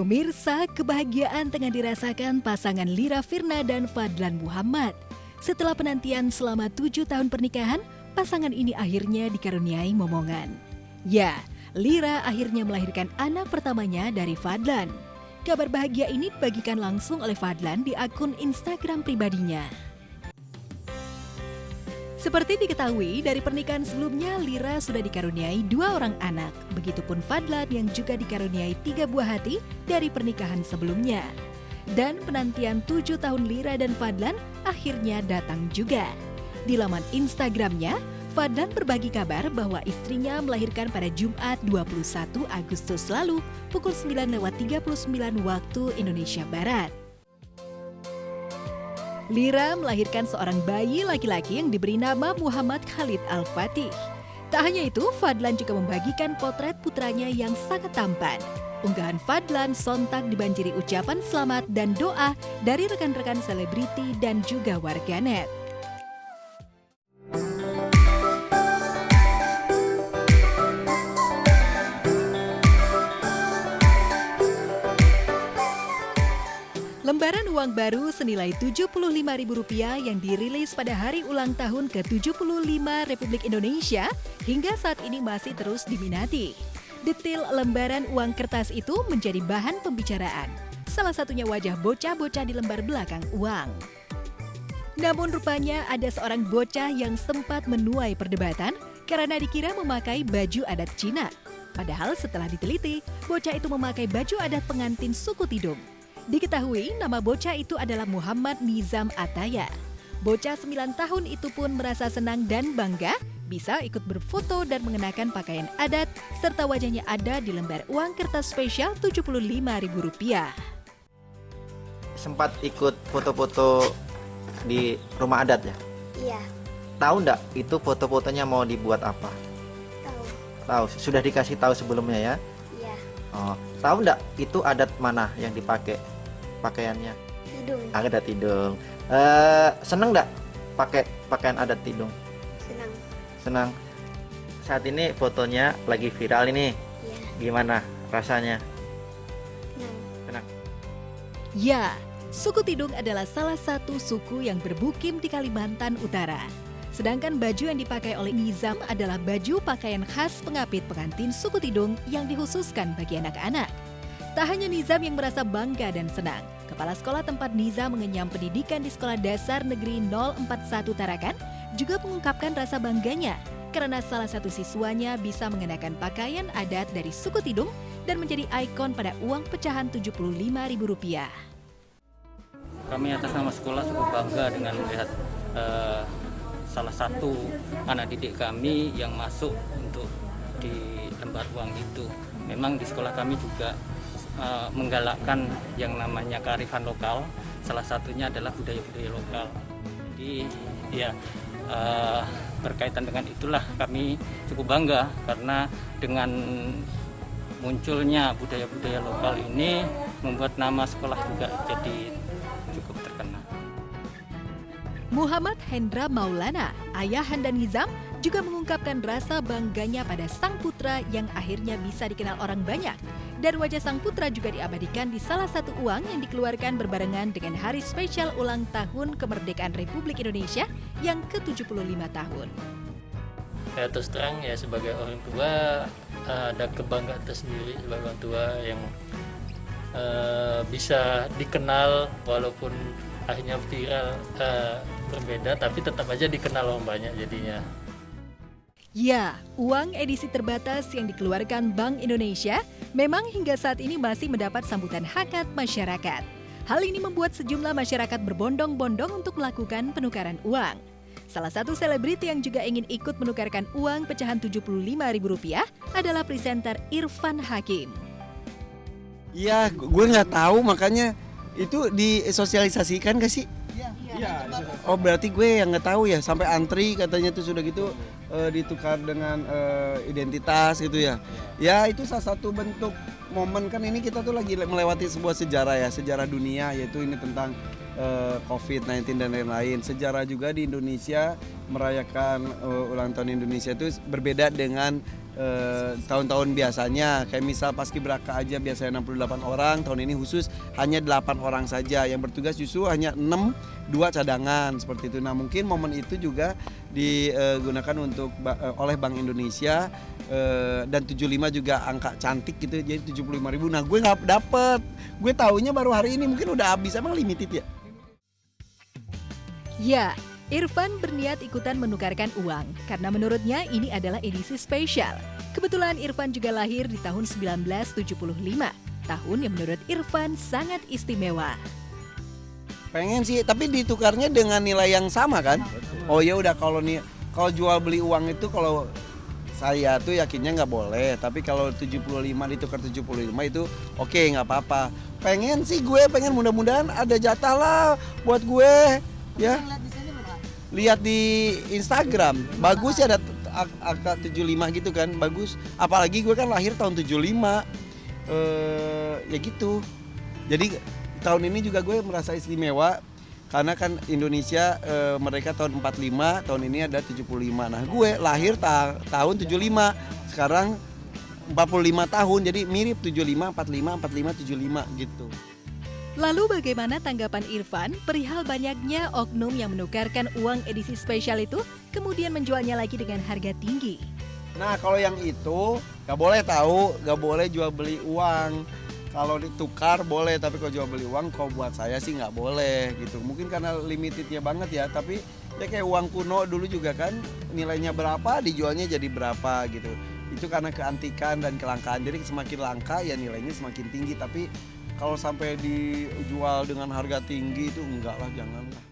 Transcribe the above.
Pemirsa, kebahagiaan tengah dirasakan pasangan Lira Firna dan Fadlan Muhammad. Setelah penantian selama 7 tahun pernikahan, pasangan ini akhirnya dikaruniai momongan. Ya, Lira akhirnya melahirkan anak pertamanya dari Fadlan. Kabar bahagia ini dibagikan langsung oleh Fadlan di akun Instagram pribadinya. Seperti diketahui, dari pernikahan sebelumnya Lira sudah dikaruniai 2 orang anak. Begitupun Fadlan yang juga dikaruniai 3 buah hati dari pernikahan sebelumnya. Dan penantian 7 tahun Lira dan Fadlan akhirnya datang juga. Di laman Instagramnya, Fadlan berbagi kabar bahwa istrinya melahirkan pada Jumat 21 Agustus lalu pukul 9.39 waktu Indonesia Barat. Lira melahirkan seorang bayi laki-laki yang diberi nama Muhammad Khalid Al-Fatih. Tak hanya itu, Fadlan juga membagikan potret putranya yang sangat tampan. Unggahan Fadlan sontak dibanjiri ucapan selamat dan doa dari rekan-rekan selebriti dan juga warganet. Lembaran uang baru senilai Rp75.000 yang dirilis pada hari ulang tahun ke-75 Republik Indonesia hingga saat ini masih terus diminati. Detail lembaran uang kertas itu menjadi bahan pembicaraan. Salah satunya wajah bocah-bocah di lembar belakang uang. Namun rupanya ada seorang bocah yang sempat menuai perdebatan karena dikira memakai baju adat Cina. Padahal setelah diteliti, bocah itu memakai baju adat pengantin suku Tidung. Diketahui nama bocah itu adalah Muhammad Nizam Ataya. Bocah 9 tahun itu pun merasa senang dan bangga bisa ikut berfoto dan mengenakan pakaian adat serta wajahnya ada di lembar uang kertas spesial Rp75.000. Sempat ikut foto-foto di rumah adat ya? Iya. Tahu nggak itu foto-fotonya mau dibuat apa? Tahu. Tahu, sudah dikasih tahu sebelumnya ya? Iya. Oh, tahu nggak itu adat mana yang dipakai pakaiannya? Tidung. Adat Tidung. Seneng nggak pakai pakaian adat Tidung? Senang. Senang. Saat ini fotonya lagi viral ini. Iya. Gimana rasanya? Senang. Senang. Ya, suku Tidung adalah salah satu suku yang bermukim di Kalimantan Utara. Sedangkan baju yang dipakai oleh Nizam adalah baju pakaian khas pengapit pengantin suku Tidung yang dikhususkan bagi anak-anak. Tak hanya Nizam yang merasa bangga dan senang, Kepala Sekolah tempat Nizam mengenyam pendidikan di Sekolah Dasar Negeri 041 Tarakan juga mengungkapkan rasa bangganya karena salah satu siswanya bisa mengenakan pakaian adat dari suku Tidung dan menjadi ikon pada uang pecahan Rp75.000. Kami atas nama sekolah cukup bangga dengan melihat salah satu anak didik kami yang masuk untuk di lembar uang itu. Memang di sekolah kami juga menggalakkan yang namanya kearifan lokal, salah satunya adalah budaya-budaya lokal. Jadi ya berkaitan dengan itulah kami cukup bangga karena dengan munculnya budaya-budaya lokal ini membuat nama sekolah juga jadi cukup terkenal. Muhammad Hendra Maulana, ayah Handa Nizam, juga mengungkapkan rasa bangganya pada sang putra yang akhirnya bisa dikenal orang banyak. Dan wajah sang putra juga diabadikan di salah satu uang yang dikeluarkan berbarengan dengan hari spesial ulang tahun kemerdekaan Republik Indonesia yang ke-75 tahun. Ya, terus terang ya sebagai orang tua ada kebanggaan tersendiri sebagai orang tua yang bisa dikenal walaupun akhirnya viral berbeda tapi tetap aja dikenal orang banyak jadinya. Ya, uang edisi terbatas yang dikeluarkan Bank Indonesia memang hingga saat ini masih mendapat sambutan hangat masyarakat. Hal ini membuat sejumlah masyarakat berbondong-bondong untuk melakukan penukaran uang. Salah satu selebriti yang juga ingin ikut menukarkan uang pecahan Rp75.000 adalah presenter Irfan Hakim. Iya, gue nggak tahu makanya itu disosialisasikan gak sih? Iya. Oh berarti gue yang nggak tahu ya sampai antri katanya tuh sudah gitu ditukar dengan identitas gitu ya. Ya itu salah satu bentuk momen kan ini kita tuh lagi melewati sebuah sejarah ya, sejarah dunia yaitu ini tentang COVID-19 dan lain-lain. Sejarah juga di Indonesia merayakan ulang tahun Indonesia itu berbeda dengan tahun-tahun biasanya. Kayak misal Paskibraka aja biasanya 68 orang, tahun ini khusus hanya 8 orang saja. Yang bertugas justru hanya 6, 2 cadangan seperti itu. Nah mungkin momen itu juga digunakan untuk oleh Bank Indonesia, dan 75 juga angka cantik gitu, jadi 75.000. Nah gue nggak dapet, gue taunya baru hari ini, mungkin udah habis. Emang limited ya? Ya, Irfan berniat ikutan menukarkan uang karena menurutnya ini adalah edisi spesial. Kebetulan Irfan juga lahir di tahun 1975, tahun yang menurut Irfan sangat istimewa. Pengen sih, tapi ditukarnya dengan nilai yang sama kan? Oh ya udah, kalau jual beli uang itu kalau saya tuh yakinnya nggak boleh, tapi kalau 75 ditukar 75 itu oke, nggak apa-apa. Pengen sih, gue pengen, mudah-mudahan ada jatah lah buat gue ya. Lihat di Instagram, bagus ya, ada angka 75 gitu kan, bagus. Apalagi gue kan lahir tahun 75, ya gitu. Jadi tahun ini juga gue merasa istimewa, karena kan Indonesia mereka tahun 45, tahun ini ada 75. Nah gue lahir tahun 75, sekarang 45 tahun, jadi mirip 75, 45, 45, 75 gitu. Lalu bagaimana tanggapan Irfan perihal banyaknya oknum yang menukarkan uang edisi spesial itu kemudian menjualnya lagi dengan harga tinggi? Nah kalau yang itu gak boleh tahu, gak boleh jual beli uang. Kalau ditukar boleh, tapi kalau jual beli uang, kalau buat saya sih nggak boleh gitu. Mungkin karena limitednya banget ya, tapi ya kayak uang kuno dulu juga kan, nilainya berapa dijualnya jadi berapa gitu. Itu karena keantikan dan kelangkaan, jadi semakin langka ya nilainya semakin tinggi. Tapi kalau sampai dijual dengan harga tinggi itu enggak lah, janganlah.